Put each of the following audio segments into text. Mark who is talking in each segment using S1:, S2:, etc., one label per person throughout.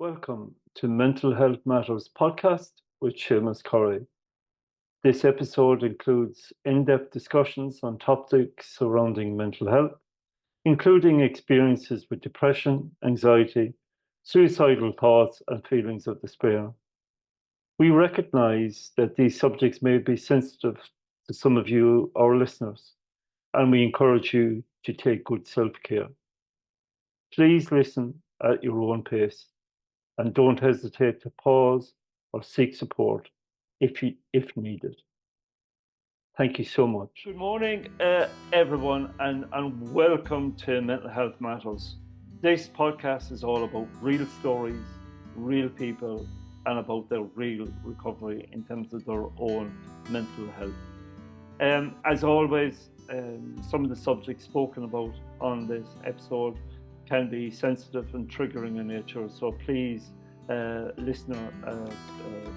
S1: Welcome to Mental Health Matters podcast with Seamus Corey. This episode includes in-depth discussions on topics surrounding mental health, including experiences with depression, anxiety, suicidal thoughts, and feelings of despair. We recognize that these subjects may be sensitive to some of you, our listeners, and we encourage you to take good self-care. Please listen at your own pace and don't hesitate to pause or seek support if needed. Thank you so much. Good morning, everyone, and welcome to Mental Health Matters. This podcast is all about real stories, real people, and about their real recovery in terms of their own mental health. As always, some of the subjects spoken about on this episode can be sensitive and triggering in nature, so please, listener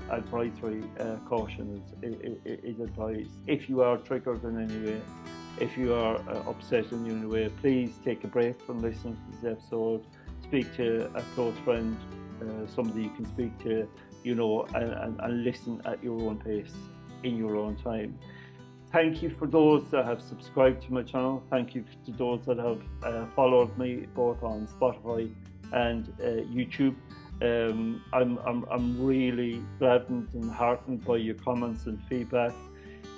S1: advisory caution is advised. If you are triggered in any way, if you are upset in any way, please take a break from listening to this episode. Speak to a close friend, somebody you can speak to, and listen at your own pace, in your own time. Thank you for those that have subscribed to my channel. Thank you to those that have followed me both on Spotify and YouTube. I'm really gladdened and heartened by your comments and feedback.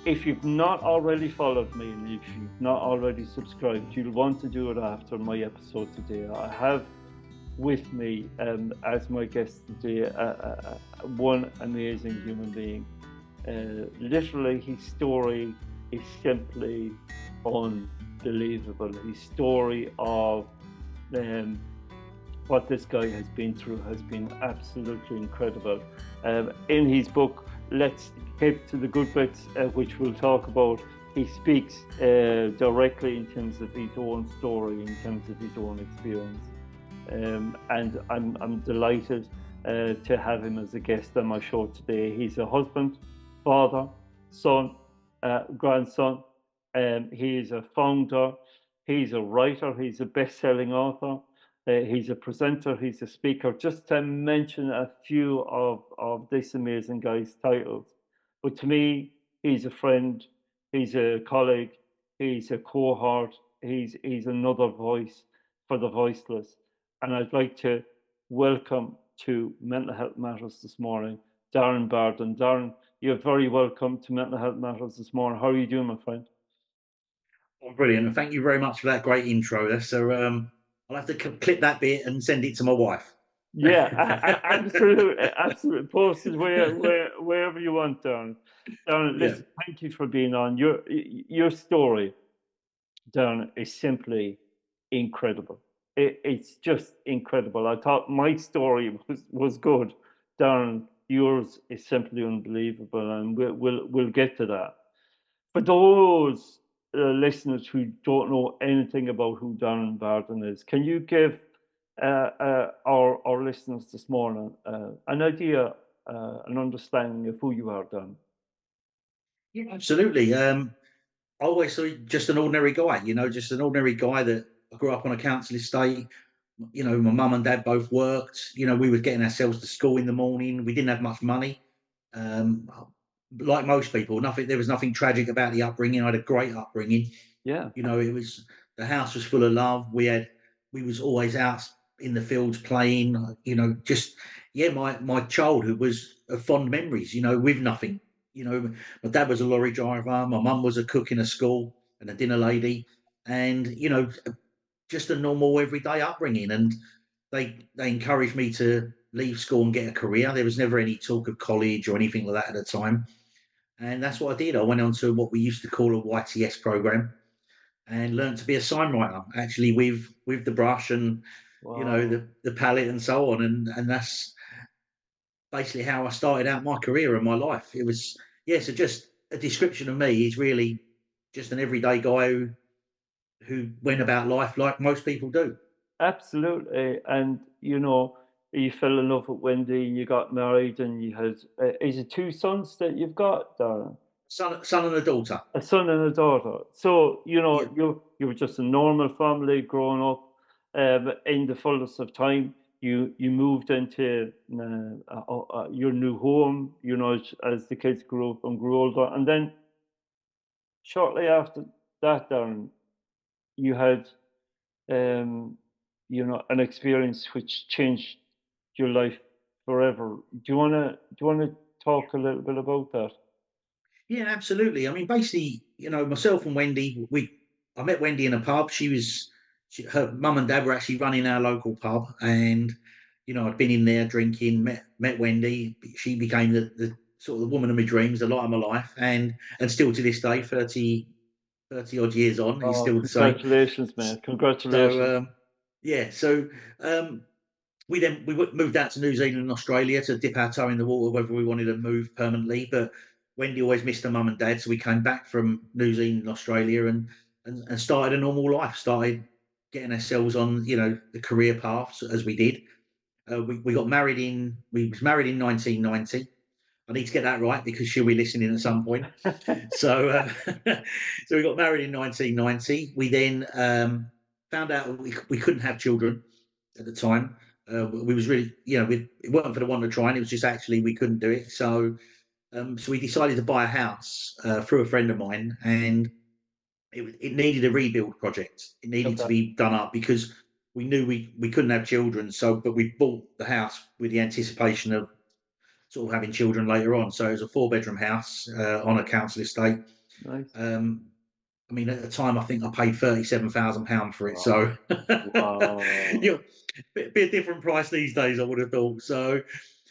S1: If you've not already followed me and if you've not already subscribed, you'll want to do it after my episode today. I have with me as my guest today one amazing human being. Literally, his story is simply unbelievable. His story of what this guy has been through has been absolutely incredible. In his book, Let's Get to the Good Bits, which we'll talk about, he speaks directly in terms of his own story, in terms of his own experience. And I'm delighted to have him as a guest on my show today. He's a husband, father, son, grandson. He is a founder. He's a writer. He's a best-selling author. He's a presenter. He's a speaker. Just to mention a few of this amazing guy's titles. But to me, he's a friend. He's a colleague. He's a cohort. He's another voice for the voiceless. And I'd like to welcome to Mental Health Matters this morning, Darren Barden. Darren, you're very welcome to Mental Health Matters this morning. How are you doing, my friend?
S2: Oh, brilliant. And thank you very much for that great intro. I'll have to clip that bit and send it to my wife.
S1: Yeah, absolutely. Post it wherever you want, Darren. Darren, listen, Thank you for being on. Your story, Darren, is simply incredible. It's just incredible. I thought my story was good. Darren, yours is simply unbelievable, and we'll get to that. For those listeners who don't know anything about who Darren Barden is, can you give our listeners this morning an idea, an understanding of who you are, Darren?
S2: Yeah, absolutely. I always saw just an ordinary guy, just an ordinary guy that grew up on a council estate. My mum and dad both worked. We were getting ourselves to school in the morning. We didn't have much money. Like most people, there was nothing tragic about the upbringing. I had a great upbringing.
S1: Yeah.
S2: The house was full of love. We was always out in the fields playing. My childhood was of fond memories. With nothing. My dad was a lorry driver. My mum was a cook in a school and a dinner lady, and just a normal everyday upbringing. And they encouraged me to leave school and get a career. There was never any talk of college or anything like that at the time. And that's what I did. I went on to what we used to call a YTS program and learned to be a sign writer, actually with the brush and
S1: Wow.
S2: the palette and so on. And that's basically how I started out my career and my life. It was so just a description of me is really just an everyday guy who went about life like most people do.
S1: Absolutely. And you fell in love with Wendy, and you got married, and you had is it two sons that you've got, Darren?
S2: Son and a daughter.
S1: A son and a daughter. So
S2: Yeah.
S1: you were just a normal family growing up in the fullness of time. you moved into your new home, as the kids grew up and grew older, and then shortly after that, Darren, you had an experience which changed your life forever. Do you wanna talk a little bit about that?
S2: Yeah, absolutely. I mean, basically, myself and Wendy, I met Wendy in a pub. Her mum and dad were actually running our local pub, and I'd been in there drinking, met Wendy. She became the sort of the woman of my dreams, the light of my life, and still to this day, 30 odd years on, is
S1: Oh,
S2: still the same.
S1: congratulations, man! Congratulations.
S2: So yeah, so we moved out to New Zealand and Australia to dip our toe in the water whether we wanted to move permanently. But Wendy always missed her mum and dad, so we came back from New Zealand and Australia and started a normal life. Started getting ourselves on the career paths as we did. We got married we was married in 1990. I need to get that right because she'll be listening at some point. So, so we got married in 1990. We then found out we couldn't have children at the time. We was really, it wasn't for the one to try, and it was just actually we couldn't do it. So we decided to buy a house through a friend of mine, and it needed a rebuild project. It needed to
S1: Okay.
S2: be done up because we knew we couldn't have children. But we bought the house with the anticipation of sort of having children later on. So it was a 4-bedroom house on a council estate.
S1: Nice.
S2: Um, I mean, at the time, I think I paid £37,000 for it.
S1: Wow.
S2: So,
S1: Wow.
S2: be a different price these days, I would have thought. So,
S1: Yeah.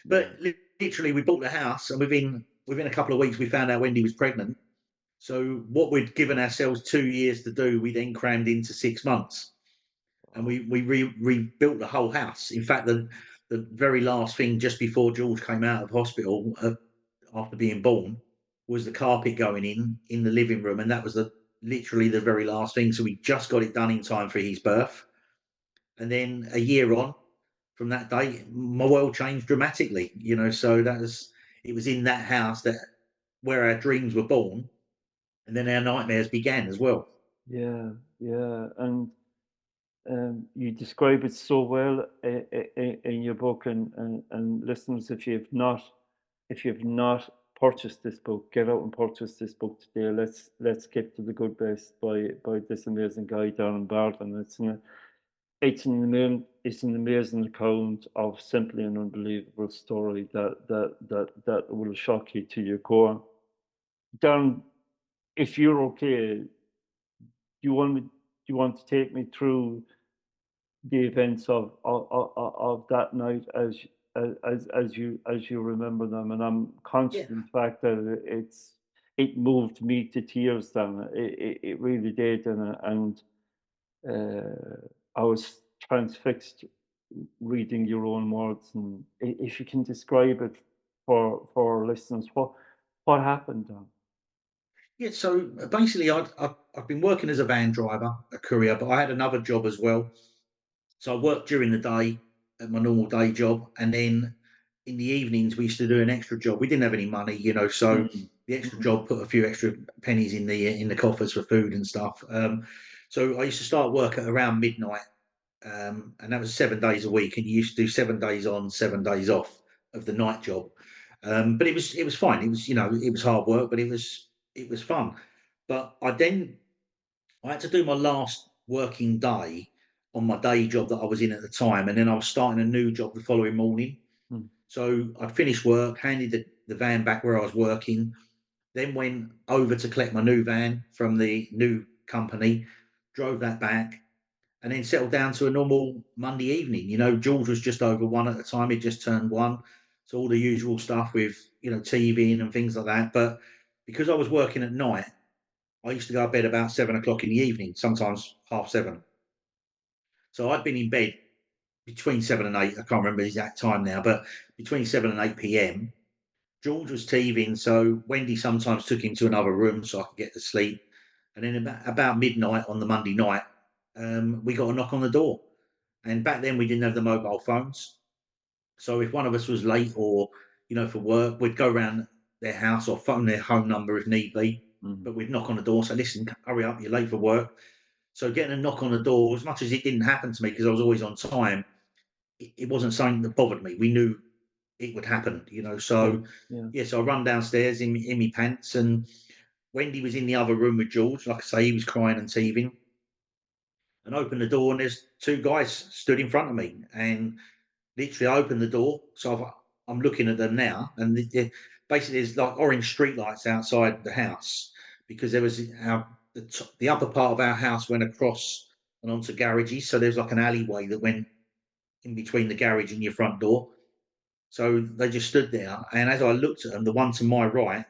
S2: but literally, we bought the house, and within a couple of weeks, we found out Wendy was pregnant. So, what we'd given ourselves 2 years to do, we then crammed into 6 months, and
S1: Wow.
S2: we rebuilt the whole house. In fact, the very last thing just before George came out of hospital after being born was the carpet going in the living room, and that was literally the very last thing. So we just got it done in time for his birth, and then a year on from that day, my world changed dramatically. So it was in that house that where our dreams were born, and then our nightmares began as well.
S1: Yeah, yeah, and you describe it so well in your book, and listeners, if you've not purchased this book, get out and purchase this book today. Let's get to the good base by this amazing guy, Darren Barden. It's an amazing account of simply an unbelievable story that will shock you to your core. Darren, if you're okay, do you want to take me through the events of that night as you remember them? And I'm
S2: Yeah.
S1: conscious of the fact that it moved me to tears. Then it really did, and I was transfixed reading your own words. And if you can describe it for our listeners, what happened then?
S2: Yeah, so basically, I've been working as a van driver, a courier, but I had another job as well. So I worked during the day at my normal day job, and then in the evenings we used to do an extra job. We didn't have any money, so
S1: Mm,
S2: the extra
S1: mm,
S2: job put a few extra pennies in the coffers for food and stuff. So I used to start work at around midnight, and that was 7 days a week, and you used to do 7 days on, 7 days off of the night job. But it was fine. It was it was hard work, but it was fun. But I had to do my last working day on my day job that I was in at the time, and then I was starting a new job the following morning.
S1: mm,
S2: So I'd finished work, handed the van back where I was working, then went over to collect my new van from the new company, drove that back, and then settled down to a normal Monday evening. George was just over one at the time; he just turned one, so all the usual stuff with TV and things like that. But because I was working at night, I used to go to bed about 7 o'clock in the evening, sometimes half seven. So I'd been in bed between 7 and 8. I can't remember the exact time now, but between 7 and 8 p.m. George was TVing, so Wendy sometimes took him to another room so I could get to sleep. And then about midnight on the Monday night, we got a knock on the door. And back then we didn't have the mobile phones, so if one of us was late or for work, we'd go around their house or phone their home number if need be.
S1: mm.
S2: But we'd knock on the door, say, "Listen, hurry up, you're late for work." So getting a knock on the door, as much as it didn't happen to me because I was always on time, it wasn't something that bothered me. We knew it would happen,
S1: Yeah.
S2: So
S1: Yeah.
S2: yeah, so I run downstairs in my pants, and Wendy was in the other room with George. Like I say, he was crying and teething, and opened the door, and there's two guys stood in front of me, and literally I opened the door. So I'm looking at them now, and basically there's like orange streetlights outside the house, because there was the upper part of our house went across and onto garages. So there's like an alleyway that went in between the garage and your front door. So they just stood there, and as I looked at them, the one to my right,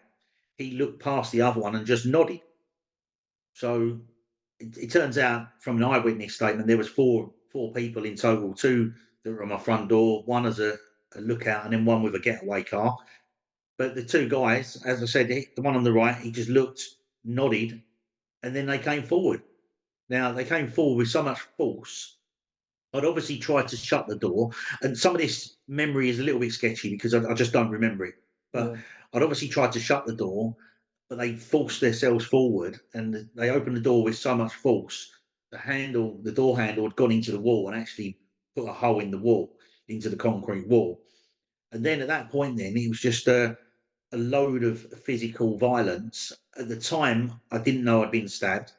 S2: he looked past the other one and just nodded. So it turns out from an eyewitness statement there was four people in total, two that were on my front door, one as a lookout, and then one with a getaway car. But the two guys, as I said, the one on the right, he just looked, nodded, and then they came forward. Now they came forward with so much force. I'd obviously tried to shut the door, and some of this memory is a little bit sketchy because I just don't remember it. But
S1: Yeah.
S2: I'd obviously tried to shut the door, but they forced themselves forward, and they opened the door with so much force. The door handle, had gone into the wall and actually put a hole in the wall, into the concrete wall. And then at that point, then it was just a load of physical violence. At the time, I didn't know I'd been stabbed.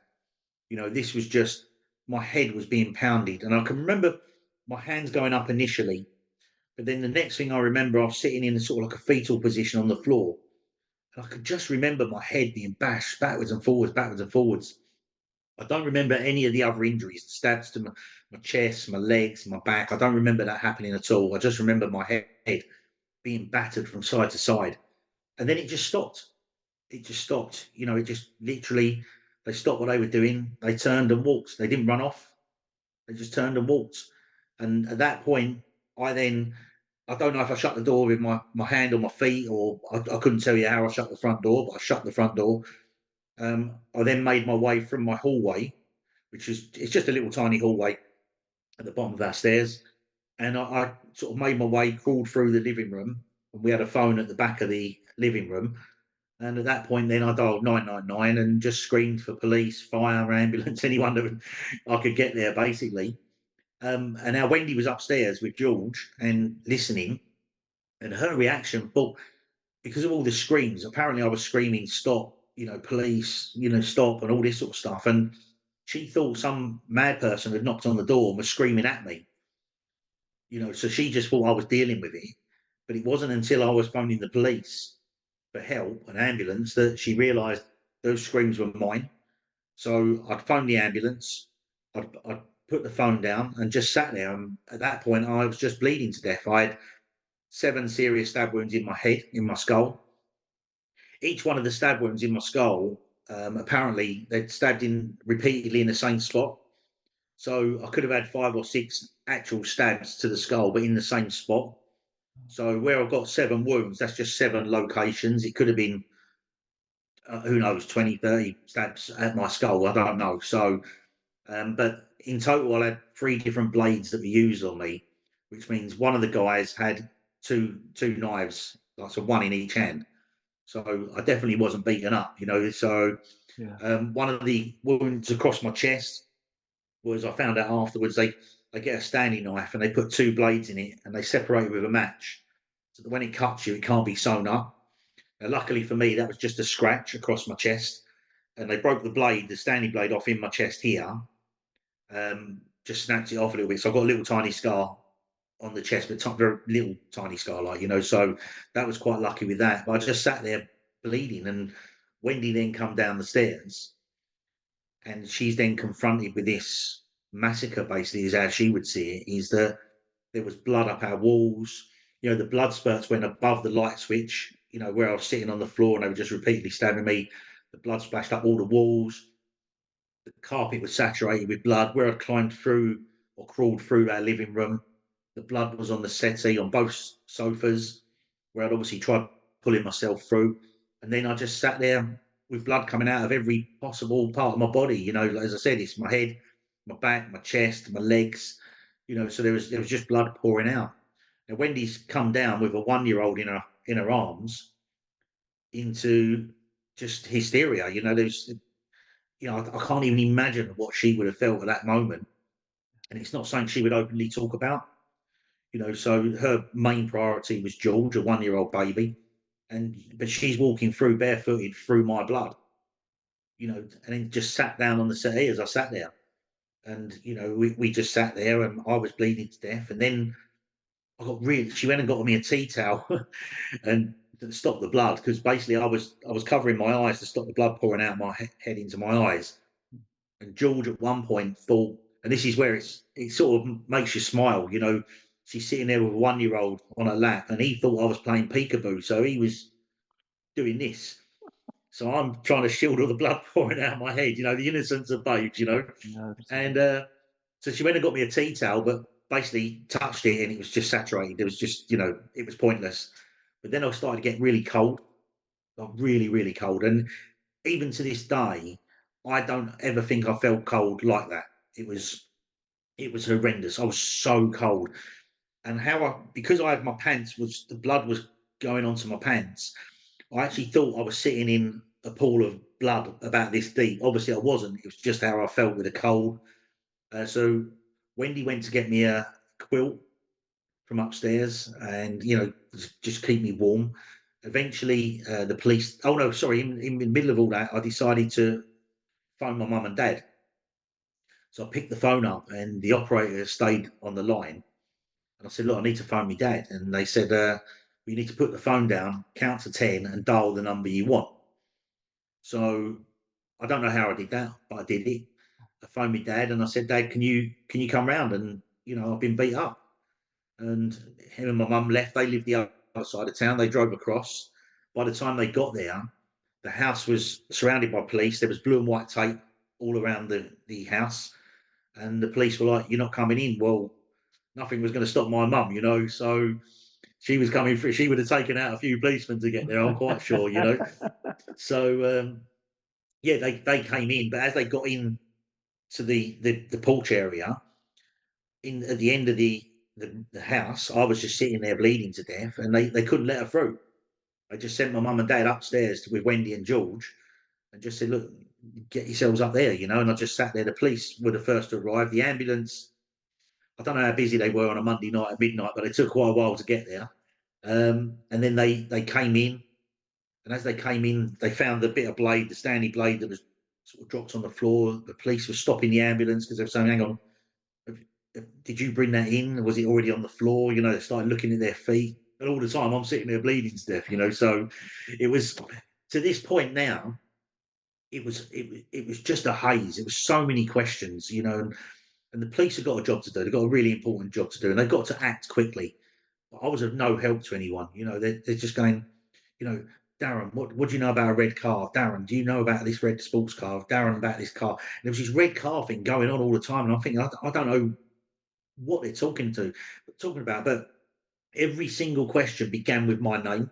S2: This was just, my head was being pounded, and I can remember my hands going up initially, but then the next thing I remember, I was sitting in a sort of like a fetal position on the floor, and I could just remember my head being bashed backwards and forwards, backwards and forwards. I don't remember any of the other injuries, stabs to my chest, my legs, my back. I don't remember that happening at all. I just remember my head being battered from side to side, and then it just stopped. It just stopped. It just literally, they stopped what they were doing. They turned and walked. They didn't run off. They just turned and walked. And at that point, I don't know if I shut the door with my hand on my feet, or I couldn't tell you how I shut the front door, but I shut the front door. I then made my way from my hallway, it's just a little tiny hallway at the bottom of our stairs. And I sort of made my way, crawled through the living room, and we had a phone at the back of the living room. And at that point, then I dialed 999 and just screamed for police, fire, ambulance, anyone that I could get there, basically. And now Wendy was upstairs with George and listening, and her reaction, but because of all the screams, apparently I was screaming, "Stop!" Police, stop, and all this sort of stuff. And she thought some mad person had knocked on the door and was screaming at me. So she just thought I was dealing with it. But it wasn't until I was phoning the police for help, an ambulance, that she realised those screams were mine. So I'd phoned the ambulance, I'd put the phone down and just sat there. And at that point, I was just bleeding to death. I had 7 serious stab wounds in my head, in my skull. Each one of the stab wounds in my skull, apparently, they'd stabbed in repeatedly in the same spot. So I could have had 5 or 6 actual stabs to the skull, but in the same spot. So where I've got 7 wounds, that's just 7 locations. It could have been, who knows, 20, 30 stabs at my skull. I don't know. So, but in total, I had 3 different blades that were used on me, which means one of the guys had two knives, like so one in each hand. So I definitely wasn't beaten up. So
S1: Yeah.
S2: one of the wounds across my chest was, I found out afterwards, they get a Stanley knife and they put 2 blades in it and they separate it with a match, so that when it cuts you, it can't be sewn up. Now, luckily for me, that was just a scratch across my chest, and they broke the Stanley blade, off in my chest here. Just snapped it off a little bit, so I've got a little tiny scar on the chest, but very little tiny scar, So that was quite lucky with that. But I just sat there bleeding, and Wendy then come down the stairs, and she's then confronted with this massacre. Basically, is how she would see it: is that there was blood up our walls. The blood spurts went above the light switch. Where I was sitting on the floor, and they were just repeatedly stabbing me. The blood splashed up all the walls. The carpet was saturated with blood. Where I'd climbed through or crawled through our living room, the blood was on the settee on both sofas, where I'd obviously tried pulling myself through. And then I just sat there with blood coming out of every possible part of my body. As I said, it's my head, my back, my chest, my legs. So there was just blood pouring out. Now Wendy's come down with a 1-year-old in her arms into just hysteria. I can't even imagine what she would have felt at that moment. And it's not something she would openly talk about. So her main priority was George, a 1-year-old baby, but she's walking through barefooted through my blood, and then just sat down on the settee as I sat there, and we just sat there, and I was bleeding to death, and then she went and got me a tea towel and to stop the blood, because basically I was covering my eyes to stop the blood pouring out my head into my eyes. And George at one point thought, and this is where it sort of makes you smile, she's sitting there with a 1-year-old on her lap, and he thought I was playing peekaboo, so he was doing this. So I'm trying to shield all the blood pouring out of my head, the innocence of babes.
S1: Yeah,
S2: And
S1: absolutely.
S2: so she went and got me a tea towel, but basically touched it and it was just saturated. It was just, it was pointless. But then I started to get really cold, like really, really cold. And even to this day, I don't ever think I felt cold like that. It was it was horrendous. I was so cold. And because I had my pants, the blood was going onto my pants. I actually thought I was sitting in a pool of blood about this deep. Obviously, I wasn't. It was just how I felt with the cold. So Wendy went to get me a quilt from upstairs, and just keep me warm. Eventually, the police. Oh no, sorry. In the middle of all that, I decided to phone my mum and dad. So I picked the phone up, and the operator stayed on the line. And I said, "Look, I need to phone my dad." And they said, "You need to put the phone down, count to 10, and dial the number you want." So I don't know how I did that, but I did it. I phoned my dad and I said, "Dad, can you come round?" And I've been beat up. And him and my mum left. They lived the other side of town. They drove across. By the time they got there, the house was surrounded by police. There was blue and white tape all around the house, and the police were like, "You're not coming in." Well, nothing was going to stop my mum. So she was coming through. She would have taken out a few policemen to get there. I'm quite sure. So yeah, they came in, but as they got in to the porch area, in at the end of the house, I was just sitting there bleeding to death, and they couldn't let her through. I just sent my mum and dad upstairs with Wendy and George, and just said, "Look, get yourselves up there." And I just sat there. The police were the first to arrive. The ambulance. I don't know how busy they were on a Monday night at midnight, but it took quite a while to get there. And then they came in, and as they came in, they found the bit of blade, the Stanley blade that was sort of dropped on the floor. The police were stopping the ambulance because they were saying, "Hang on, did you bring that in? Was it already on the floor?" They started looking at their feet, and all the time I'm sitting there bleeding to death. So it was to this point now. It was just a haze. It was so many questions, and the police have got a job to do. They've got a really important job to do, and they've got to act quickly. But I was of no help to anyone. They're just going, you know, "Darren, what do you know about a red car? Darren, do you know about this red sports car? Darren, about this car?" And there was this red car thing going on all the time, and I'm thinking, I don't know what they're talking about, but every single question began with my name.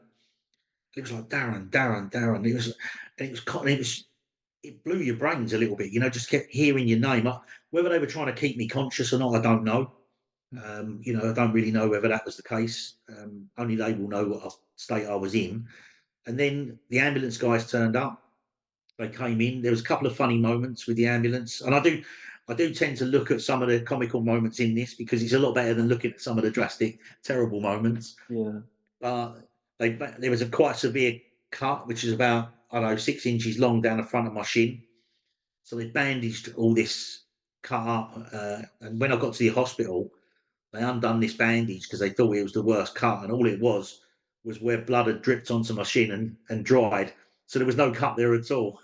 S2: It was like Darren, Darren, Darren. It blew your brains a little bit. Just kept hearing your name. Whether they were trying to keep me conscious or not, I don't know. I don't really know whether that was the case. Only they will know what state I was in. And then the ambulance guys turned up. They came in. There was a couple of funny moments with the ambulance, and I do tend to look at some of the comical moments in this because it's a lot better than looking at some of the drastic, terrible moments.
S1: Yeah.
S2: There was a quite severe cut, which is about, I don't know, 6 inches long down the front of my shin. So they bandaged all this cut up, and when I got to the hospital, they undone this bandage because they thought it was the worst cut, and all it was where blood had dripped onto my shin and dried. So there was no cut there at all.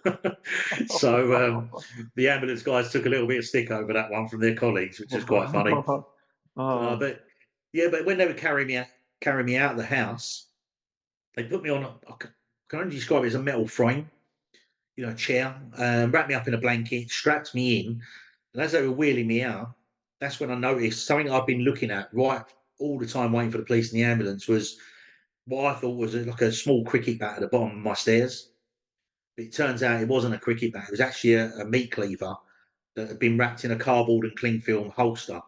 S2: So the ambulance guys took a little bit of stick over that one from their colleagues, which is quite funny.
S1: Oh,
S2: But yeah, but when they were carrying me out of the house, they put me on. I can only describe it as a metal frame, chair, wrapped me up in a blanket, strapped me in, and as they were wheeling me out, that's when I noticed something I've been looking at right all the time, waiting for the police and the ambulance, was what I thought was like a small cricket bat at the bottom of my stairs. But it turns out it wasn't a cricket bat; it was actually a meat cleaver that had been wrapped in a cardboard and cling film holster,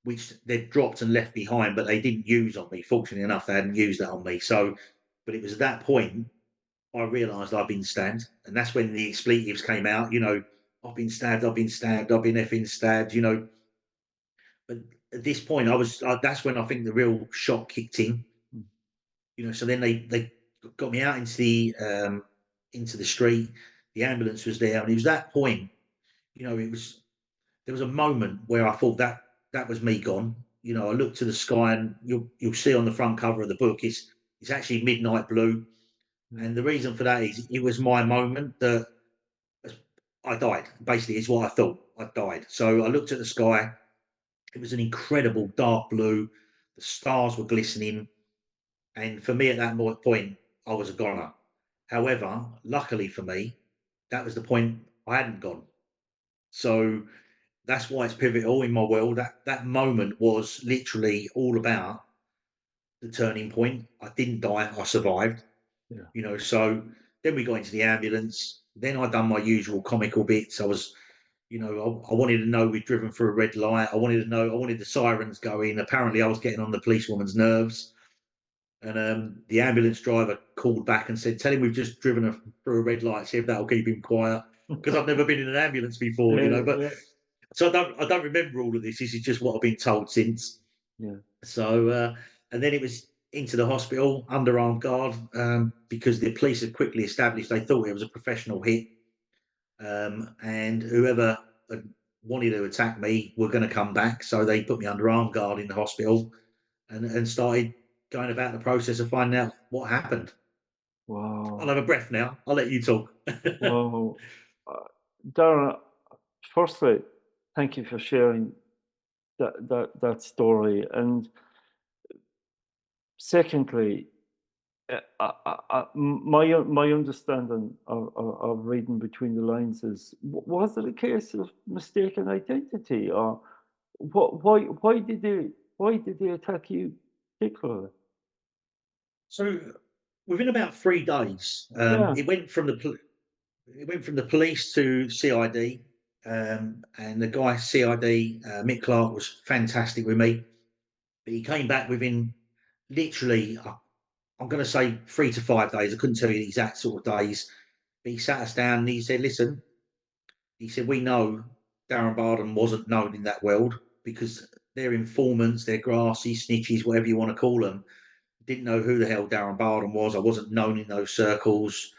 S2: which they'd dropped and left behind, but they didn't use on me. Fortunately enough, they hadn't used that on me. So, but it was at that point I realised I'd been stabbed, and that's when the expletives came out. I've been stabbed, I've been stabbed, I've been effing stabbed. But at this point, that's when I think the real shock kicked in.
S1: mm,
S2: So then they got me out into the street. The ambulance was there, and it was that point. It was there was a moment where I thought that was me gone. I looked to the sky, and you'll see on the front cover of the book, it's actually midnight blue,
S1: yeah,
S2: and the reason for that is it was my moment that I died. Basically, is what I thought. I died. So I looked at the sky. It was an incredible dark blue. The stars were glistening, and for me at that point, I was a goner. However, luckily for me, that was the point I hadn't gone. So that's why it's pivotal in my world. That moment was literally all about the turning point. I didn't die. I survived.
S1: yeah.
S2: So then we got into the ambulance. Then I done my usual comical bits. I wanted to know we'd driven through a red light. I wanted to know. I wanted the sirens going. Apparently, I was getting on the policewoman's nerves. And the ambulance driver called back and said, "Tell him we've just driven through a red light. See if that'll keep him quiet." Because I've never been in an ambulance before,
S1: Yeah,
S2: But
S1: yeah,
S2: so I don't remember all of this. This is just what I've been told since.
S1: yeah.
S2: So and then it was into the hospital under armed guard because the police had quickly established they thought it was a professional hit, and whoever had wanted to attack me were going to come back. So they put me under armed guard in the hospital and started going about the process of finding out what happened. I'll
S1: Wow.
S2: have a breath now. I'll let you talk.
S1: Wow. Uh, Darren, firstly, thank you for sharing that story. And secondly, my understanding of reading between the lines is, was it a case of mistaken identity, or why did they attack you particularly?
S2: So within about 3 days,
S1: Yeah.
S2: it went from the police to CID, and the guy CID Mick Clark was fantastic with me. But he came back within literally, I'm going to say 3 to 5 days. I couldn't tell you the exact sort of days, but he sat us down and he said, "Listen," he said, "we know Darren Barden wasn't known in that world because they're informants, they're grassy snitches, whatever you want to call them. Didn't know who the hell Darren Barden was. I wasn't known in those circles."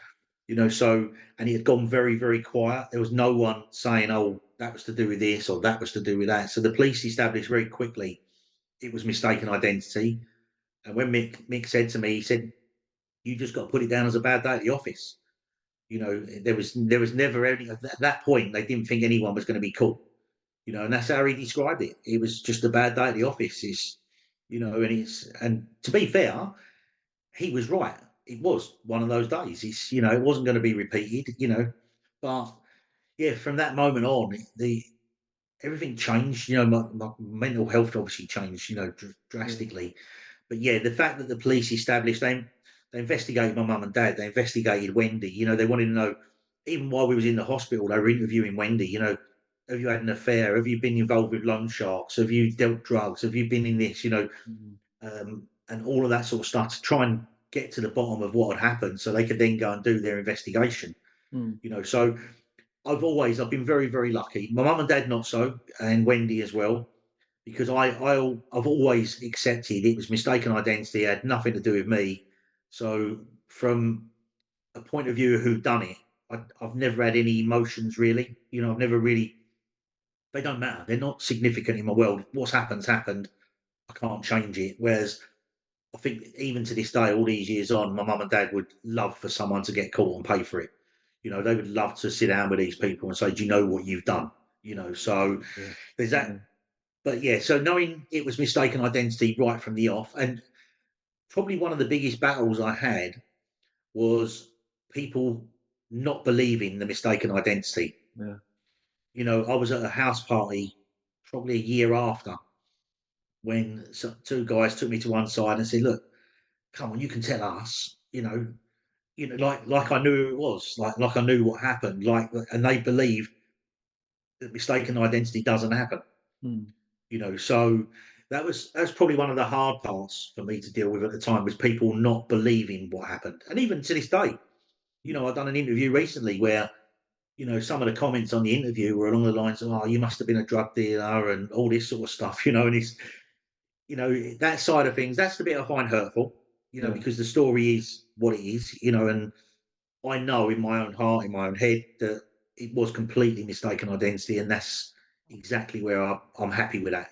S2: So, and he had gone very, very quiet. There was no one saying, "Oh, that was to do with this or that was to do with that." So the police established very quickly it was mistaken identity. And when Mick said to me, he said, "You just got to put it down as a bad day at the office." There was never any at that point. They didn't think anyone was going to be caught. And that's how he described it. It was just a bad day at the office. And to be fair, he was right. It was one of those days. It wasn't going to be repeated. But yeah, from that moment on, the everything changed. My mental health obviously changed.
S1: Yeah.
S2: Drastically. But yeah, the fact that the police established they investigated my mum and dad. They investigated Wendy. They wanted to know. Even while we was in the hospital, they were interviewing Wendy. Have you had an affair? Have you been involved with loan sharks? Have you dealt drugs? Have you been in this?
S1: Mm,
S2: And all of that sort of stuff to try and get to the bottom of what had happened, so they could then go and do their investigation.
S1: mm,
S2: So I've been very, very lucky. My mum and dad not so, and Wendy as well, because I've always accepted it was mistaken identity, it had nothing to do with me. So from a point of view of who done it, I've never had any emotions really. I've never really. They don't matter. They're not significant in my world. What's happened's happened. I can't change it. Whereas I think even to this day, all these years on, my mum and dad would love for someone to get caught and pay for it. They would love to sit down with these people and say, "Do you know what you've done?" So
S1: yeah.
S2: there's
S1: Yeah.
S2: that. But yeah, so knowing it was mistaken identity right from the off, and probably one of the biggest battles I had was people not believing the mistaken identity.
S1: Yeah.
S2: I was at a house party probably a year after when two guys took me to one side and said, "Look, come on, you can tell us, like I knew who it was, like I knew what happened, and they believed that mistaken identity doesn't happen,
S1: Mm,
S2: So that's probably one of the hard parts for me to deal with at the time was people not believing what happened, and even to this day, I've done an interview recently where some of the comments on the interview were along the lines of, "Oh, you must have been a drug dealer," and all this sort of stuff. And it's that side of things. That's the bit I find hurtful.
S1: Yeah,
S2: Because the story is what it is. And I know in my own heart, in my own head, that it was completely mistaken identity, and that's exactly where I'm happy with that.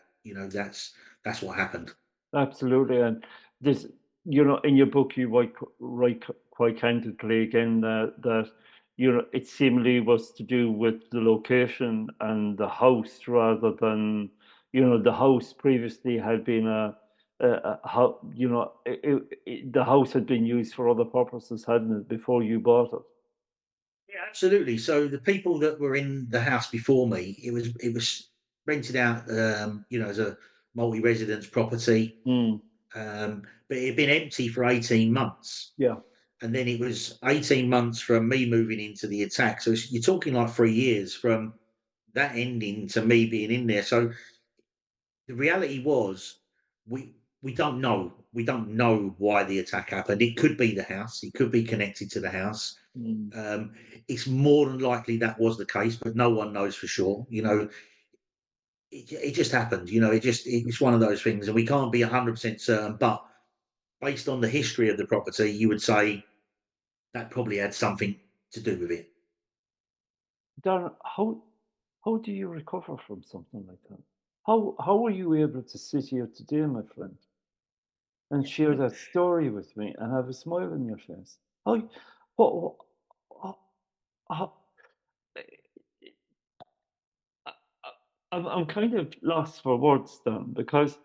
S2: That's what happened.
S1: absolutely. And this, in your book, you write quite candidly again that it seemingly was to do with the location and the house rather than the house previously had been how the house had been used for other purposes, hadn't it, before you bought it?
S2: Yeah, absolutely. So the people that were in the house before me, it was rented out, as a multi-residence property,
S1: Mm,
S2: but it had been empty for 18 months.
S1: yeah.
S2: And then it was 18 months from me moving into the attack. So you're talking like 3 years from that ending to me being in there. So the reality was, we don't know. We don't know why the attack happened. It could be the house. It could be connected to the house.
S1: Mm.
S2: Um, it's more than likely that was the case, but no one knows for sure. It just happened. It's one of those things, and we can't be 100% certain. But based on the history of the property, you would say that probably had something to do with it.
S1: Darren, how do you recover from something like that? How were you able to sit here today, my friend, and share that story with me and have a smile on your face? How what, how, how, I, I'm kind of lost for words, Dan, because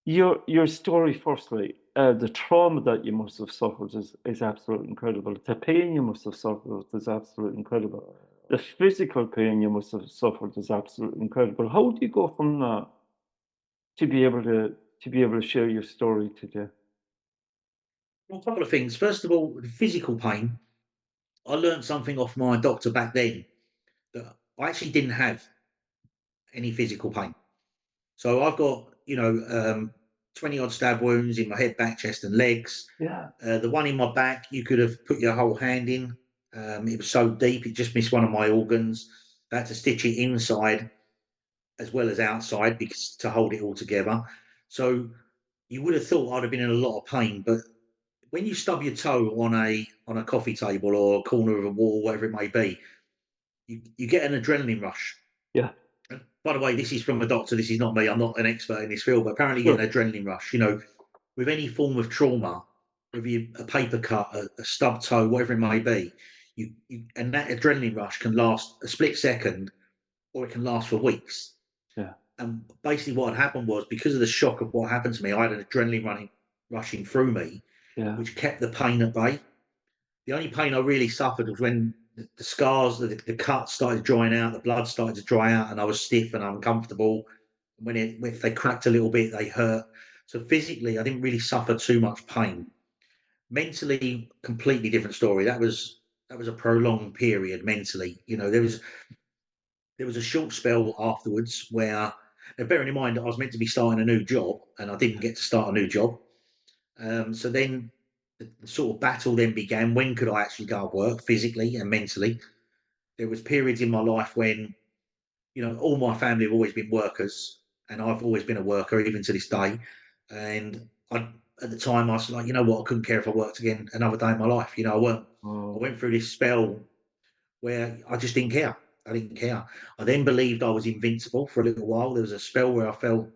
S1: your story, firstly, the trauma that you must have suffered is absolutely incredible. The pain you must have suffered is absolutely incredible. The physical pain you must have suffered is absolutely incredible. How do you go from that to be able to share your story today?
S2: Well, a couple of things. First of all, the physical pain. I learned something off my doctor back then, that I actually didn't have any physical pain. So I've got, 20 odd stab wounds in my head, back, chest, and legs.
S1: Yeah,
S2: The one in my back, you could have put your whole hand in. It was so deep, it just missed one of my organs. I had to stitch it inside as well as outside because to hold it all together. So you would have thought I'd have been in a lot of pain, but when you stub your toe on a coffee table or a corner of a wall, whatever it may be, you get an adrenaline rush.
S1: yeah,
S2: And by the way, this is from a doctor. This is not me. I'm not an expert in this field, but apparently you
S1: sure,
S2: get an adrenaline rush. With any form of trauma, whether a paper cut, a stub toe, whatever it may be, and that adrenaline rush can last a split second, or it can last for weeks.
S1: yeah,
S2: And basically, what had happened was, because of the shock of what happened to me, I had an rushing through me,
S1: yeah,
S2: which kept the pain at bay. The only pain I really suffered was when the scars, the cuts started drying out, the blood started to dry out, and I was stiff and uncomfortable. If they cracked a little bit, they hurt. So physically, I didn't really suffer too much pain. Mentally, completely different story. That was a prolonged period mentally. There was a short spell afterwards where, now bearing in mind that I was meant to be starting a new job and I didn't get to start a new job. So then the sort of battle then began. When could I actually go and work physically and mentally? There was periods in my life when, all my family have always been workers, and I've always been a worker even to this day. And at the time, I was like, you know what, I couldn't care if I worked again another day in my life. I
S1: oh,
S2: went through this spell where I just didn't care. I didn't care. I then believed I was invincible for a little while. There was a spell where I felt,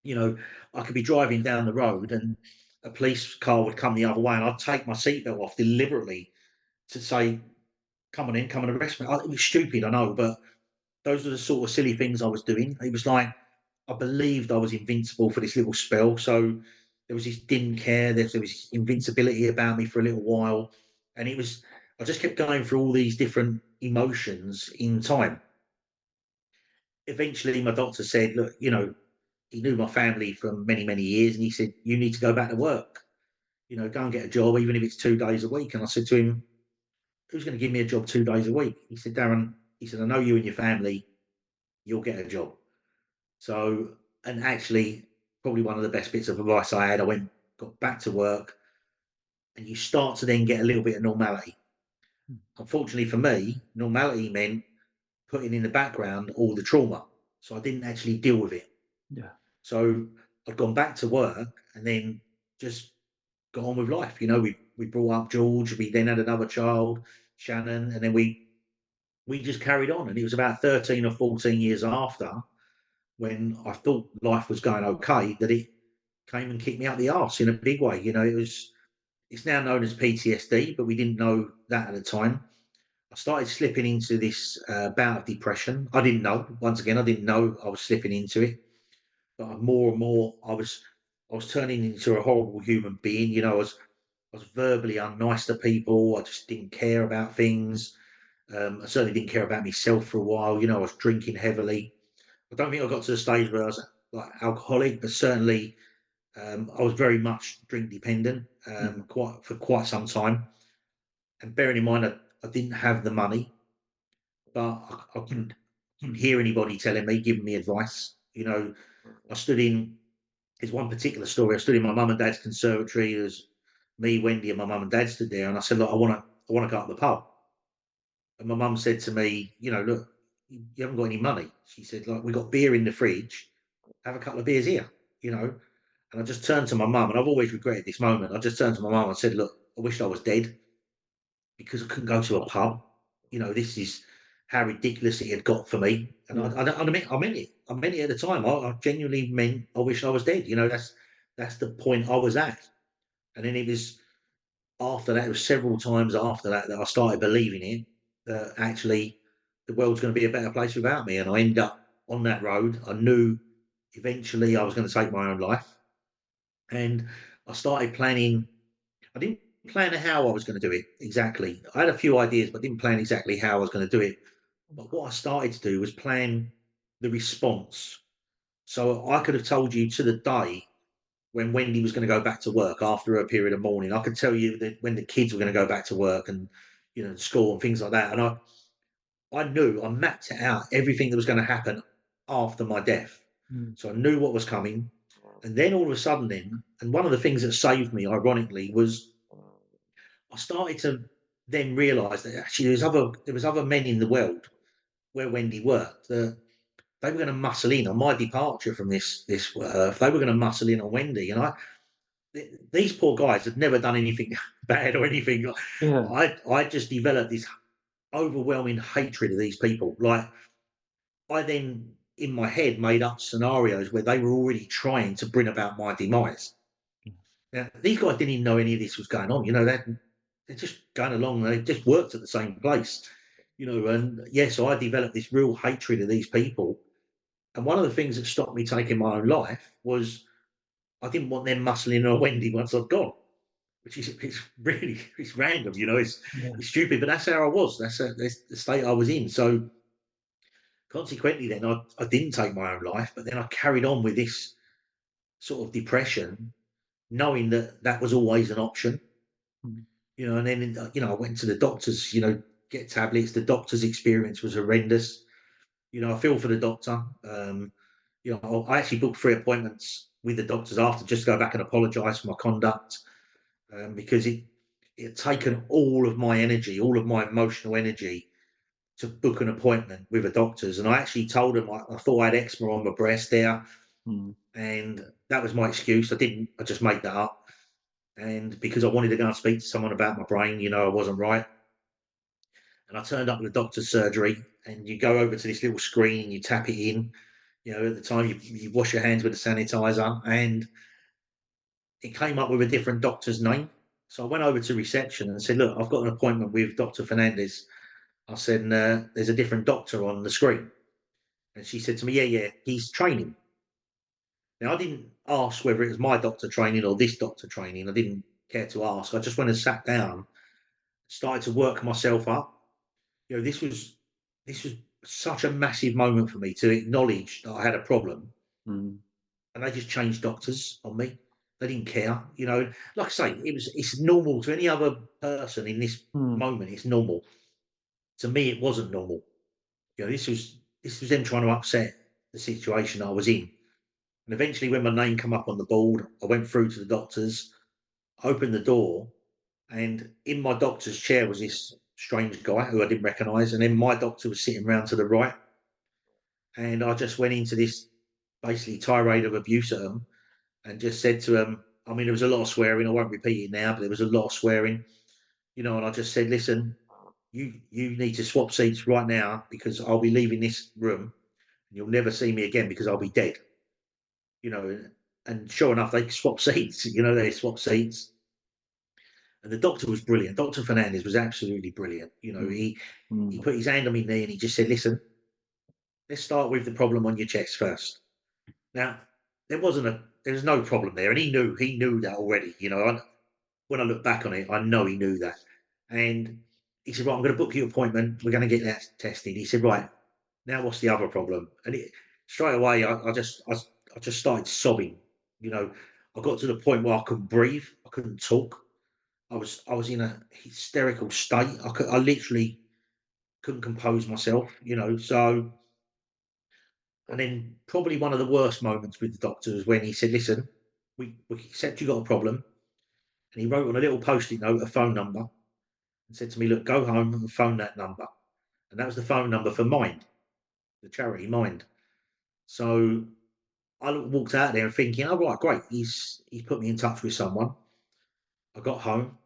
S2: you know, I could be driving down the road and a police car would come the other way, and I'd take my seatbelt off deliberately to say, "Come on in, come and arrest me." It was stupid, I know, but those were the sort of silly things I was doing. It was like I believed I was invincible for this little spell, so there was this didn't care. There was this invincibility about me for a little while, and it was. I just kept going through all these different emotions in time. Eventually, my doctor said, "Look, he knew my family from many, many years, and he said, you need to go back to work. Go and get a job, even if it's 2 days a week." And I said to him, "Who's going to give me a job 2 days a week?" He said, "Darren," he said, "I know you and your family, you'll get a job." So, and actually, probably one of the best bits of advice I had, got back to work, and you start to then get a little bit of normality. Unfortunately for me, normality meant putting in the background all the trauma. So I didn't actually deal with it.
S1: Yeah.
S2: So I'd gone back to work and then just got on with life. We brought up George, we then had another child, Shannon, and then we just carried on. And it was about 13 or 14 years after, when I thought life was going okay, that it came and kicked me out the arse in a big way. It's now known as PTSD, but we didn't know that at the time. I started slipping into this bout of depression. I didn't know. Once again, I didn't know I was slipping into it. But more and more, I was turning into a horrible human being. I was verbally unnice to people. I just didn't care about things. I certainly didn't care about myself for a while. I was drinking heavily. I don't think I got to the stage where I was like alcoholic, but certainly I was very much drink dependent quite some time. And bearing in mind that I didn't have the money, but I couldn't hear anybody telling me, giving me advice. I stood in. There's one particular story. I stood in my mum and dad's conservatory. There's me, Wendy, and my mum and dad stood there, and I said, "Look, I want to go up the pub." And my mum said to me, "Look, you haven't got any money." She said, "Like, we got beer in the fridge. Have a couple of beers here." You know. And I just turned to my mum, and I've always regretted this moment. I just turned to my mum and said, "Look, I wished I was dead because I couldn't go to a pub. This is how ridiculous it had got for me." And
S1: Yeah.
S2: I meant it. I meant it at the time. I genuinely meant I wish I was dead. That's the point I was at. And then it was after that, it was several times after that that I started believing it, that actually the world's going to be a better place without me. And I ended up on that road. I knew eventually I was going to take my own life. And I started planning. I didn't plan how I was going to do it exactly. I had a few ideas, but didn't plan exactly how I was going to do it. But what I started to do was plan the response. So I could have told you to the day when Wendy was going to go back to work after a period of mourning. I could tell you that when the kids were going to go back to work and school and things like that. And I knew, I mapped it out, everything that was going to happen after my death.
S1: Mm.
S2: So I knew what was coming. And then all of a sudden, and one of the things that saved me, ironically, was I started to then realise that actually there was other men in the world where Wendy worked that they were going to muscle in on my departure from this earth. They were going to muscle in on Wendy, and these poor guys had never done anything bad or anything.
S1: Yeah.
S2: I just developed this overwhelming hatred of these people. Like, I then in my head made up scenarios where they were already trying to bring about my demise. Now, these guys didn't even know any of this was going on. They're just going along. They just worked at the same place. And yes, I developed this real hatred of these people. And one of the things that stopped me taking my own life was I didn't want them muscling on Wendy once I'd gone, which is it's random.
S1: Yeah.
S2: It's stupid, but that's how I was. That's the state I was in. So consequently, then I didn't take my own life, but then I carried on with this sort of depression, knowing that that was always an option.
S1: Mm.
S2: And then I went to the doctors. Get tablets. The doctor's experience was horrendous. I feel for the doctor. I actually booked 3 appointments with the doctors after, just to go back and apologise for my conduct, because it had taken all of my energy, all of my emotional energy, to book an appointment with the doctors. And I actually told them I thought I had eczema on my breast there,
S1: Mm.
S2: and that was my excuse. I didn't. I just made that up. And because I wanted to go and speak to someone about my brain, I wasn't right. And I turned up at the doctor's surgery, and you go over to this little screen and you tap it in. At the time you wash your hands with a sanitizer, and it came up with a different doctor's name. So I went over to reception and said, "Look, I've got an appointment with Dr. Fernandez." I said, "There's a different doctor on the screen." And she said to me, "Yeah, he's training." Now, I didn't ask whether it was my doctor training or this doctor training. I didn't care to ask. I just went and sat down, started to work myself up. This was such a massive moment for me to acknowledge that I had a problem,
S1: Mm.
S2: and they just changed doctors on me. They didn't care. Like I say, it's normal to any other person in this
S1: Mm.
S2: moment. It's normal. To me, it wasn't normal. This was them trying to upset the situation I was in. And eventually, when my name came up on the board, I went through to the doctors, opened the door, and in my doctor's chair was this strange guy who I didn't recognise, and then my doctor was sitting round to the right, and I just went into this basically tirade of abuse at them, and just said to them, I mean, there was a lot of swearing. I won't repeat it now, but there was a lot of swearing, and I just said, listen, you need to swap seats right now because I'll be leaving this room and you'll never see me again because I'll be dead. You know, and sure enough, they swapped seats. They swapped seats, and the doctor was brilliant. Doctor Fernandez was absolutely brilliant. He put his hand on my knee and he just said, "Listen, let's start with the problem on your chest first." Now, there was no problem there, and he knew that already. When I look back on it, I know he knew that. And he said, "Right, I'm going to book you an appointment. We're going to get that tested." He said, "Right, now what's the other problem?" And straight away, I just started sobbing. You know, I got to the point where I couldn't breathe, I couldn't talk. I was in a hysterical state. I literally couldn't compose myself. So. And then probably one of the worst moments with the doctor was when he said, "Listen, we accept you got a problem." And he wrote on a little post-it note a phone number and said to me, "Look, go home and phone that number." And that was the phone number for Mind, the charity Mind. So I walked out there thinking, "Oh right, great, he's put me in touch with someone." I got home,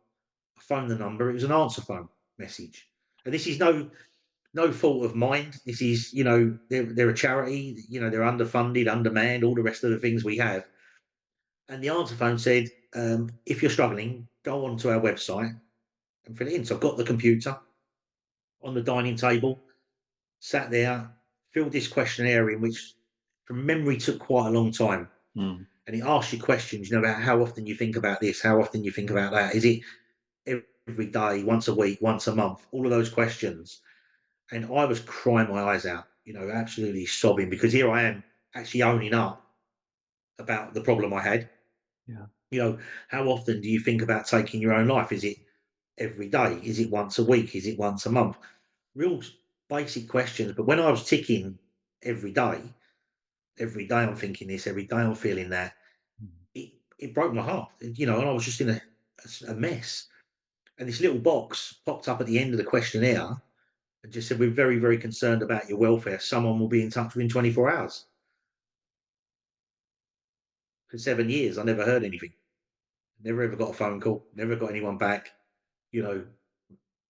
S2: I phoned the number. It was an answer phone message, and this is no fault of Mind. This is they're a charity. They're underfunded, undermanned, all the rest of the things we have. And the answer phone said, "If you're struggling, go onto our website and fill it in." So I've got the computer on the dining table, sat there, filled this questionnaire in, which from memory took quite a long time. And it asks you questions, about how often you think about this, how often you think about that. Is it every day, once a week, once a month? All of those questions. And I was crying my eyes out, absolutely sobbing because here I am actually owning up about the problem I had.
S1: Yeah.
S2: How often do you think about taking your own life? Is it every day? Is it once a week? Is it once a month? Real basic questions. But when I was ticking every day I'm thinking this, every day I'm feeling that, it broke my heart, and I was just in a mess. And this little box popped up at the end of the questionnaire and just said, "We're very, very concerned about your welfare. Someone will be in touch within 24 hours. For 7 years, I never heard anything. Never ever got a phone call, never got anyone back. You know,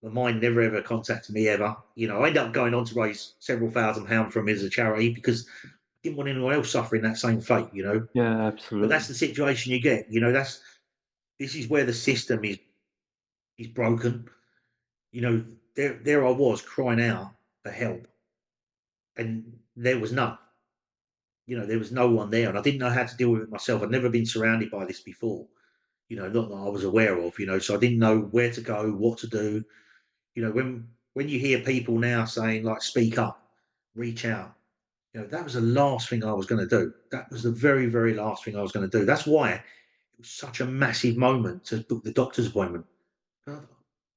S2: the Mind never ever contacted me ever. I ended up going on to raise several £1,000s from him as a charity because I didn't want anyone else suffering that same fate.
S1: Yeah,
S2: But
S1: absolutely.
S2: that's the situation you get. This is where the system is broken. There I was crying out for help, and there was none. There was no one there, and I didn't know how to deal with it myself. I'd never been surrounded by this before. Not that I was aware of. So I didn't know where to go, what to do. When you hear people now saying like, "Speak up, reach out," that was the last thing I was going to do. That was the very, very last thing I was going to do. That's why it was such a massive moment to book the doctor's appointment. I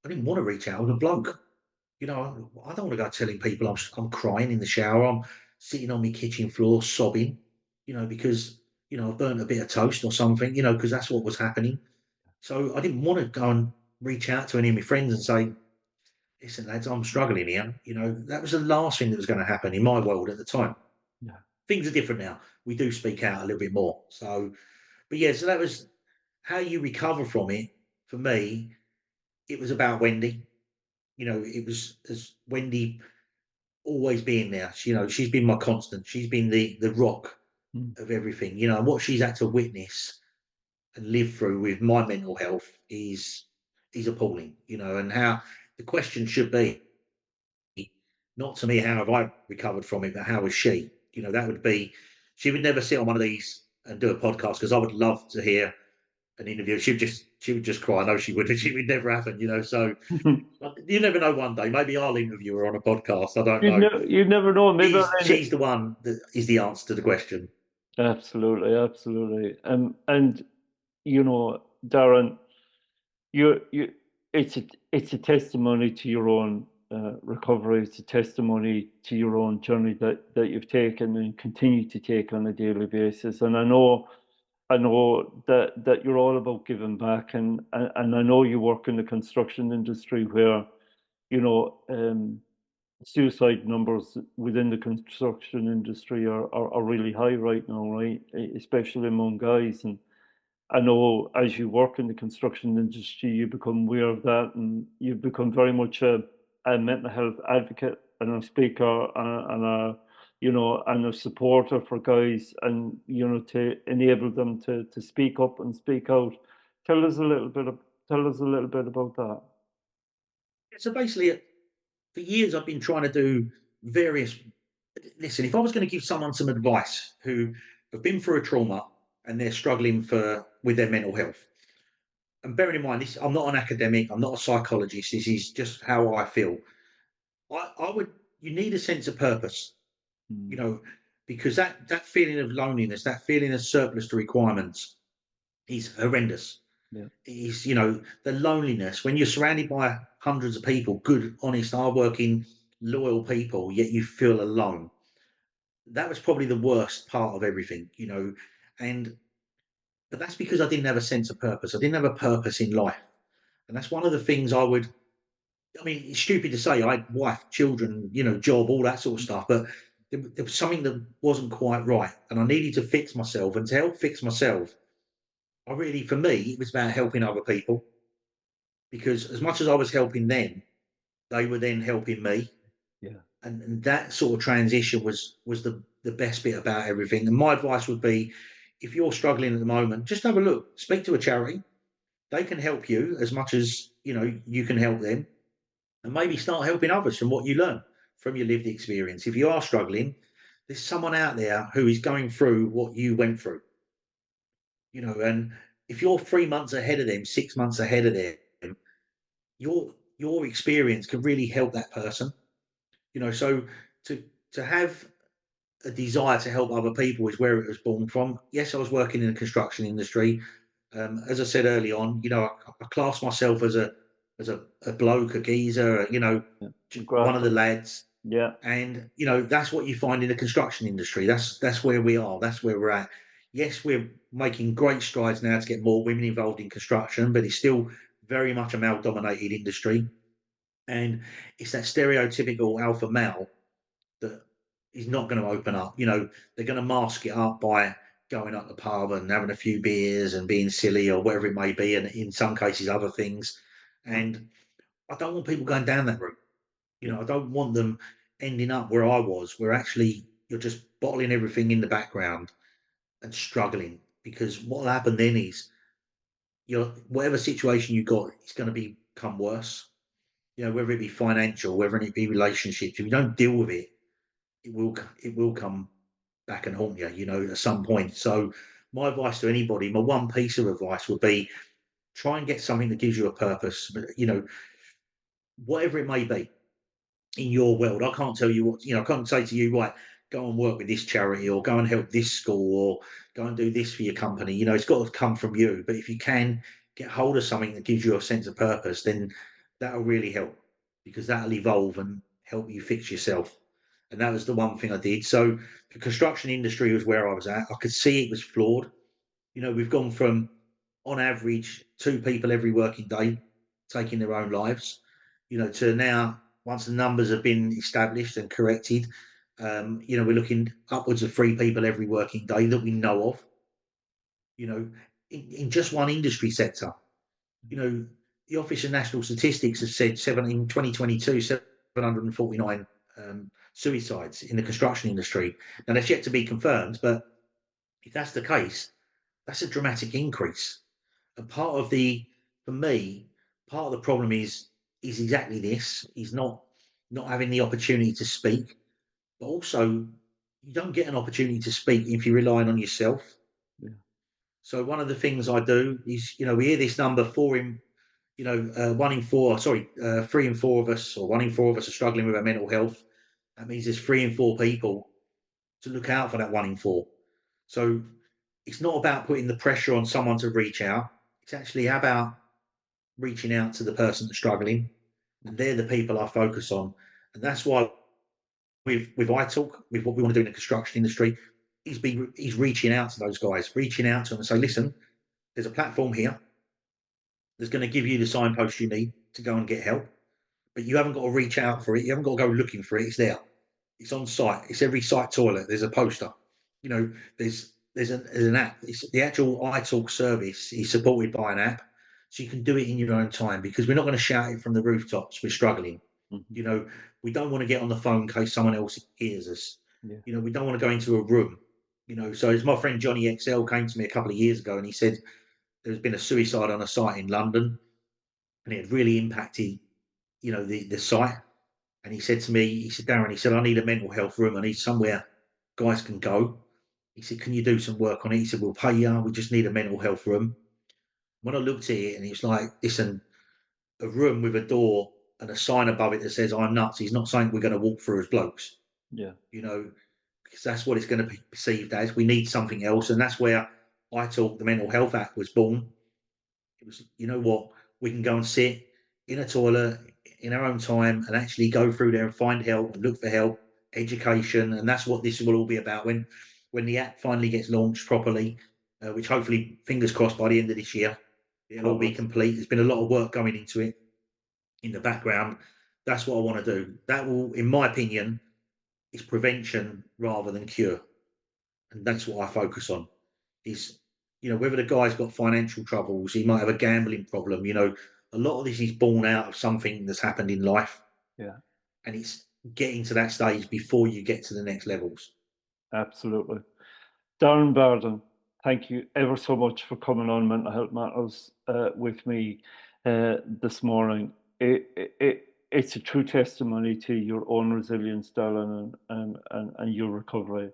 S2: didn't want to reach out. I was a bloke. I don't want to go telling people I'm crying in the shower. I'm sitting on my kitchen floor sobbing, because I've burnt a bit of toast or something, because that's what was happening. So I didn't want to go and reach out to any of my friends and say, "Listen, lads, I'm struggling here." That was the last thing that was going to happen in my world at the time.
S1: Yeah.
S2: Things are different now. We do speak out a little bit more. So, but yeah, so that was how you recover from it. For me, it was about Wendy. It was as Wendy always being there. She's been my constant. She's been the rock
S1: Mm.
S2: of everything. And what she's had to witness and live through with my mental health is appalling. And how the question should be not to me how have I recovered from it, but how is she? That would be she would never sit on one of these and do a podcast because I would love to hear an interview. She would just cry. I know she would. She would never happen. So you never know. One day, maybe I'll interview her on a podcast. I don't know.
S1: You never know. Maybe I'll end
S2: She's the one that is the answer to the question.
S1: absolutely, absolutely. And Darren, you it's a testimony to your own recovery. It's a testimony to your own journey that you've taken and continue to take on a daily basis. And I know that you're all about giving back, and I know you work in the construction industry where suicide numbers within the construction industry are really high right now, right? Especially among guys. And I know as you work in the construction industry, you become aware of that, and you become very much a mental health advocate and a speaker, and a supporter for guys, and to enable them to speak up and speak out. Tell us a little bit about that.
S2: So basically, for years I've been trying to do various. Listen, if I was going to give someone some advice who have been through a trauma and they're struggling with their mental health, and bearing in mind this, I'm not an academic, I'm not a psychologist. This is just how I feel. I would. You need a sense of purpose, you
S1: Mm,
S2: know, because that feeling of loneliness, that feeling of surplus to requirements, is horrendous.
S1: yeah,
S2: Is the loneliness when you're surrounded by hundreds of people, good, honest, hardworking, loyal people, yet you feel alone. That was probably the worst part of everything, and but that's because I didn't have a sense of purpose. I didn't have a purpose in life, and that's one of the things I would. I mean, it's stupid to say I had wife, children, job, all that sort of stuff, but there was something that wasn't quite right, and I needed to fix myself. And to help fix myself, for me, it was about helping other people, because as much as I was helping them, they were then helping me,
S1: yeah,
S2: and that sort of transition was the best bit about everything. And my advice would be, if you're struggling at the moment, just have a look, speak to a charity. They can help you as much as you can help them, and maybe start helping others from what you learn from your lived experience. If you are struggling, there's someone out there who is going through what you went through, and if you're 3 months ahead of them, 6 months ahead of them, your experience can really help that person. So to have a desire to help other people is where it was born from. Yes, I was working in the construction industry. As I said early on, I class myself as a bloke, a geezer,
S1: yeah.
S2: one of the
S1: Grafter.
S2: lads.
S1: Yeah,
S2: And that's what you find in the construction industry. That's where we are. That's where we're at. Yes, we're making great strides now to get more women involved in construction, but it's still very much a male-dominated industry. And it's that stereotypical alpha male that is not going to open up. They're going to mask it up by going up the pub and having a few beers and being silly or whatever it may be, and in some cases other things. And I don't want people going down that route.
S1: yeah,
S2: I don't want them ending up where I was, where actually you're just bottling everything in the background and struggling. Because what will happen then is whatever situation you got, it's going to become worse. Whether it be financial, whether it be relationships. If you don't deal with it, it will come back and haunt you, at some point. So my advice to anybody, my one piece of advice would be, try and get something that gives you a purpose, whatever it may be in your world. I can't tell you what, I can't say to you, right, go and work with this charity or go and help this school or go and do this for your company. It's got to come from you. But if you can get hold of something that gives you a sense of purpose, then that'll really help, because that'll evolve and help you fix yourself. And that was the one thing I did. So the construction industry was where I was at. I could see it was flawed. We've gone from, on average, 2 people every working day taking their own lives, to now, once the numbers have been established and corrected, we're looking upwards of 3 people every working day that we know of, you know, in just one industry sector. You know, the Office of National Statistics has said in 2022, 749 suicides in the construction industry. Now, that's yet to be confirmed, but if that's the case, that's a dramatic increase. And for me, part of the problem is exactly this: is not having the opportunity to speak, but also you don't get an opportunity to speak if you're relying on yourself.
S1: yeah,
S2: So one of the things I do is, we hear this number, 3 in 4 of us, or 1 in 4 of us, are struggling with our mental health. That means there's 3 in 4 people to look out for that 1 in 4. So it's not about putting the pressure on someone to reach out. It's actually about reaching out to the person that's struggling, and they're the people I focus on. And that's why with iTalk, with what we want to do in the construction industry, he's reaching out to those guys, reaching out to them and say, listen, there's a platform here that's going to give you the signpost you need to go and get help. but you haven't got to reach out for it. You haven't got to go looking for it. It's there. It's on site. It's every site toilet. There's a poster. You know, there's an app. It's the actual iTalk service is supported by an app, so you can do it in your own time because we're not going to shout it from the rooftops. We're struggling.
S1: Mhm.
S2: You know, we don't want to get on the phone in case someone else hears us.
S1: Yeah.
S2: You know, we don't want to go into a room. You know, so as my friend Johnny XL came to me a couple of years ago and he said there's been a suicide on a site in London and it had really impacted, you know, the site. And he said to me, he said, Darren, he said, I need a mental health room. I need somewhere guys can go. He said, can you do some work on it? He said, we'll pay you. We just need a mental health room. When I looked at it and it's like, listen, a room with a door and a sign above it that says I'm nuts. He's not saying we're going to walk through as blokes,
S1: Yeah.
S2: you know, because that's what it's going to be perceived as. We need something else. And that's where I Talk, the Mental Health Act, was born. It was, you know what, we can go and sit in a toilet in our own time and actually go through there and find help and look for help, education, and that's what this will all be about when the app finally gets launched properly, which hopefully, fingers crossed, by the end of this year, it'll all be
S1: Progress.
S2: complete. There's been a lot of work going into it in the background. That's what I want to do. That will, in my opinion, is prevention rather than cure, and that's what I focus on. Is, you know, whether the guy's got financial troubles, he might have a gambling problem. You know, a lot of this is born out of something that's happened in life,
S1: Yeah.
S2: and it's getting to that stage before you get to the next levels.
S1: Absolutely. Darren Barden, thank you ever so much for coming on Mental Health Matters with me this morning. It's a true testimony to your own resilience, Darren, and your recovery,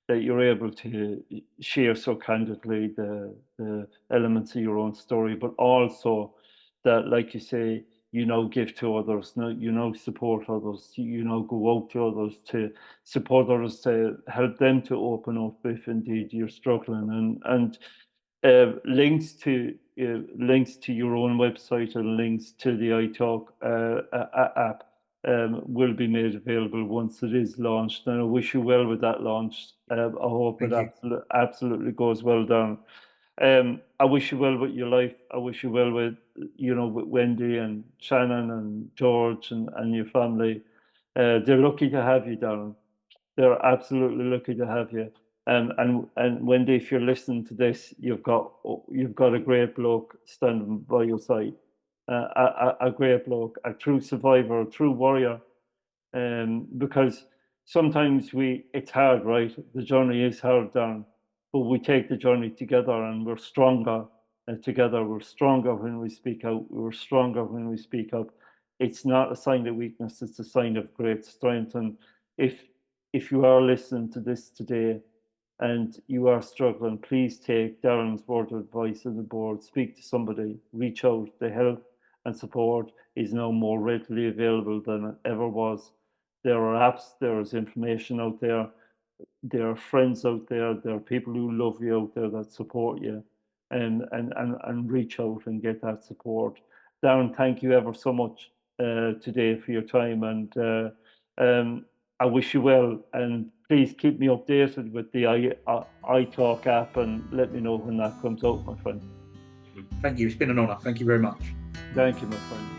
S1: that you're able to share so candidly the elements of your own story, but also that, like you say, you know, give to others, you know, support others, you know, go out to others to support others, to help them to open up if indeed you're struggling, and links to your own website and links to the iTalk app will be made available once it is launched. And I wish you well with that launch. I hope it
S2: Thank you.
S1: absolutely goes well down. I wish you well with your life. I wish you well with, you know, with Wendy and Shannon and George and your family. They're lucky to have you, Darren. They're absolutely lucky to have you. And Wendy, if you're listening to this, you've got a great bloke standing by your side, a great bloke, a true survivor, a true warrior. Because sometimes it's hard, right? The journey is hard, Darren, but we take the journey together, and we're stronger together. We're stronger when we speak out. We're stronger when we speak up. It's not a sign of weakness; it's a sign of great strength. And if if you are listening to this today and you are struggling, please take Darren's word of advice on the board. Speak to somebody, reach out. The help and support is now more readily available than it ever was. There are apps, there is information out there, there are friends out there are people who love you out there that support you, and reach out and get that support. Darren, thank you ever so much today for your time, and I wish you well, and please keep me updated with the iTalk app and let me know when that comes out, my friend.
S2: Thank you. It's been an honour. Thank you very much.
S1: Thank you, my friend.